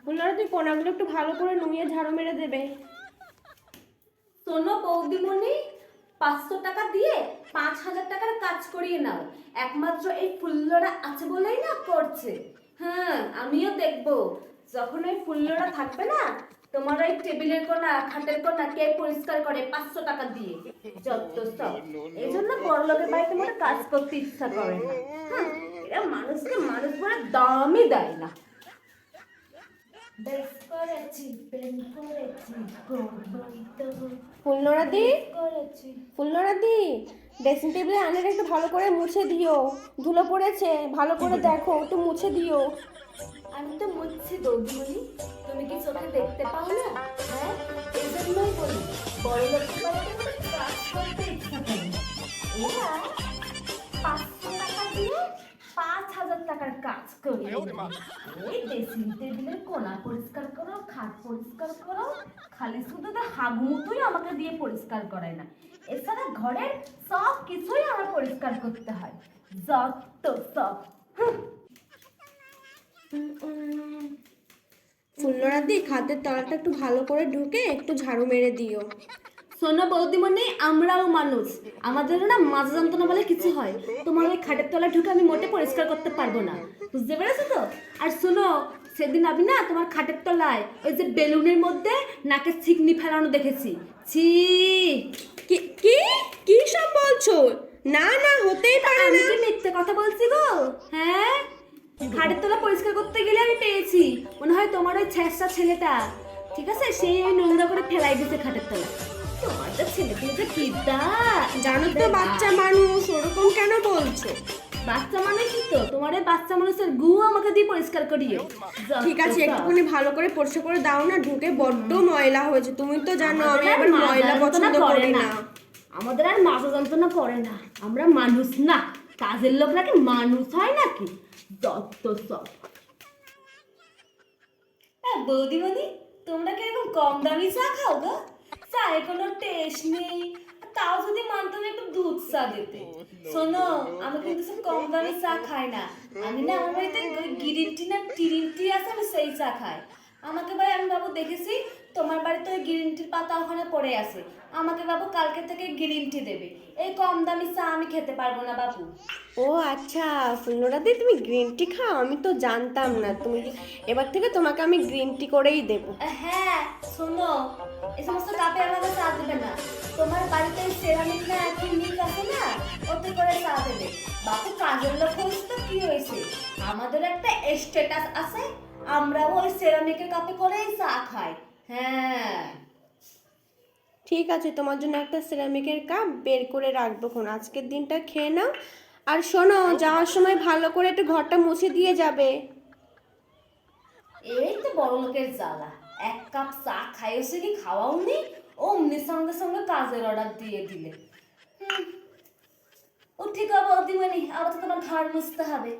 ফুলরা তুই কোনাগুলো একটু ভালো করে নুয়ে ঝাড়ু মেরে দেবে। শোনো বৌদিমণি, 500 টাকা দিয়ে 5,000 টাকার কাজ করিয়ে নাও। একমাত্র এই ফুল্লরা আছে বলেই না করছে। হ্যাঁ, আমিও দেখবো যখন ওই ফুল্লরা থাকবে না, তোমার ওই টেবিলের কোনা খাটের কোনা কে পরিষ্কার করে 500 টাকা দিয়ে। যত সব এই জন্য বড়লোকের বাড়িতে মনে কাজ করতে ইচ্ছা করে না। হ্যাঁ, এরা মানুষকে মানুষ বলে দামই দেয় না। বেশ করেছি, প্রেম করেছি, ফুলনরাদি, করেছি। ফুলনরাদি, ড্রেসিং টেবিলে আনার একটু ভালো করে মুছে দিও, ধুলো পড়েছে, ভালো করে দেখো, একটু মুছে দিও। আমি তো মুচ্ছি বৌদিমণি, তুমি কি চোখে দেখতে পাও না? হ্যাঁ, এই জন্যই বলি বড় লোকের বাড়িতে কোনো কাজ করতে ইচ্ছা করে না। এরা 500 টাকা দিয়ে 5,000 টাকার কাজ করে। এই ড্রেসিং টেবিলের কোনা পরিষ্কার করো, খাট পরিষ্কার করো, খালি শুধু তো হাগুমুতুই আমাকে দিয়ে পরিষ্কার করায় না, এছাড়া ঘরের সব কিছুই আমার পরিষ্কার করতে হয়। যত সব ফুলনরাদি, খাটের তলাটা একটু ভালো করে ঢুকে একটু ঝাড়ু মেরে দিও। শোনো বৌদিমণি, আমরাও মানুষ, আমাদেরও না মাঝে যন্ত্রণা বলে কিছু হয়। তোমার ওই খাটের তলা ঢুকে আমি মোটে পরিষ্কার করতে পারবো না, বুঝতে পেরেছো তো? আর শোনো, সেদিন আমি না তোমার খাটের তলায় ওই যে বেলুনের মধ্যে নাকের ছিকনি ফেলানো দেখেছি। ছি! কি কি কি সব বলছো? না না, হতেই পারে আমি না। কি মিথ্যে কথা বলছি গো? হ্যাঁ, খাটের তলা পরিষ্কার করতে গেলে আমি পেয়েছি, মনে হয় তোমার ওই ছেঁচটা ছেলেটা, ঠিক আছে, সেই ওই নোংরা করে ফেলাই দিতে খাটের তলা। তোমাদের ছেলেগুলো যে কি দা, জানো তো বাচ্চা মানুষ, ওরকম কেন বলছো? বাচ্চা মানুষই তো, তোমার এই বাচ্চা মানুষের গু আমাকে দিয়ে পরিষ্কার করিয়ে। ঠিক আছে, একটুখানি ভালো করে পরিষ্কার করে দাও না, ঢুকে বড্ড ময়লা হয়েছে। তুমি তো জানো আমি আমাদের আর আবার মাজা ময়লা যন্ত্রণা পছন্দ করে করি না। না। আমাদের আর মাজা যন্ত্রণা করে না, আমরা মানুষ না, কাজের লোক নাকি মানুষ হয় নাকি? যত সব। হ্যাঁ বৌদিমণি, তোমরা কি এরকম কম দামি চা খাও গো? চায়ে কোনো টেস্ট নেই, তাও যদি মানতাম একটু দুধ চা দিতে। শোনো, আমি কিন্তু সব কম দামি চা খাই না, আমি না আমার বাড়িতে গ্রিন টি না টিরিন টি আছে, আমি সেই চা খাই। আমাকে ভাই, আমি বাবু দেখেছি তোমার বাড়িতে ওই গ্রিন টির পাতা ওখানে পড়ে আছে, আমাকে বাবু কালকে থেকে গ্রিন টি দেবে। এই কম দামি চা আমি খেতে পারবো না বাবু। ও আচ্ছা, ফুলনরাদি, তুমি গ্রিন টি খাও? আমি তো জানতাম না। তুমি এবার থেকে তোমাকে আমি গ্রিন টি করেই দেবো। হ্যাঁ শোনো, এই সমস্ত কাপে আমাকে চা দেবে না। তোমার বাড়িতে সেরামিক না কি নিক আছে না, ওতে করে চা দেবে। বাপু কাজের লোক হয়েছে তো কি হয়েছে, আমাদের একটা স্ট্যাটাস আছে, আমরাও ওই সেরামিকের কাপে করেই চা খাই। হ্যাঁ ঠিক আছে, তোমার জন্য একটা সিরামিকের কাপ বের করে রাখবো খন। আজকের দিনটা খেয়ে নাও। আর শোনো, যাওয়ার সময় ভালো করে একটু ঘরটা মুছে দিয়ে যাবে। এই তো বড় লোকের জ্বালা, এক কাপ চা খাইয়েছে কি খাওয়াও নি, অমনি সঙ্গে সঙ্গে কাজের অর্ডার দিয়ে দিলে। ও ঠিক আছে বৌদিমণি, আবার তো তোমার ঘর মুছতে হবে।